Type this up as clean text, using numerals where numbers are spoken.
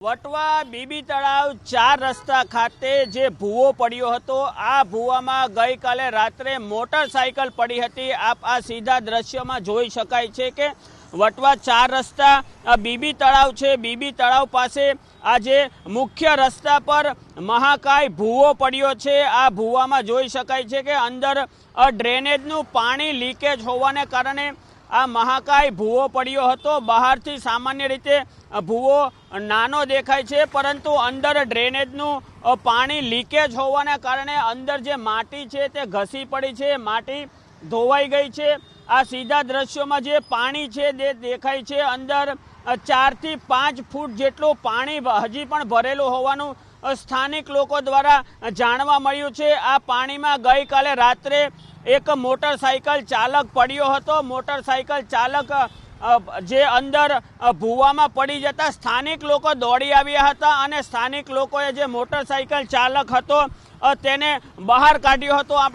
Vatva BB તળાવ 4 રસ્તા ખાતે જે ભૂવો પડ્યો હતો, આ ભૂવામાં ગઈકાલે રાત્રે મોટરસાયકલ પડી હતી। આપ આ સીધા દ્રશ્યમાં જોઈ શકાય છે કે વટવા 4 રસ્તા બીબી તળાવ છે। બીબી તળાવ પાસે આજે મુખ્ય રસ્તા પર મહાકાય ભૂવો પડ્યો છે। આ ભૂવામાં જોઈ શકાય છે કે અંદર ડ્રેનેજનું પાણી લીકેજ હોવાને કારણે આ મહાકાય ભૂવો પડ્યો હતો। બહારથી સામાન્ય રીતે ભૂવો નાનો દેખાય છે, પરંતુ અંદર ડ્રેનેજનું પાણી લીકેજ હોવાના કારણે અંદર જે માટી છે તે ઘસી પડી છે, માટી ધોવાઈ ગઈ છે। આ સીધા દ્રશ્યોમાં જે પાણી છે તે દેખાય છે। અંદર 4 થી 5 ફૂટ જેટલું પાણી હજી પણ ભરેલું હોવાનું સ્થાનિક લોકો દ્વારા જાણવા મળ્યું છે। આ પાણીમાં ગઈકાલે રાત્રે એક મોટરસાયકલ ચાલક પડ્યો હતો। મોટરસાયકલ ચાલક જે અંદર ભૂવામાં પડી જતા સ્થાનિક લોકો દોડી આવ્યા હતા અને સ્થાનિક લોકોએ જે મોટરસાયકલ ચાલક હતો તેને બહાર કાઢ્યો હતો।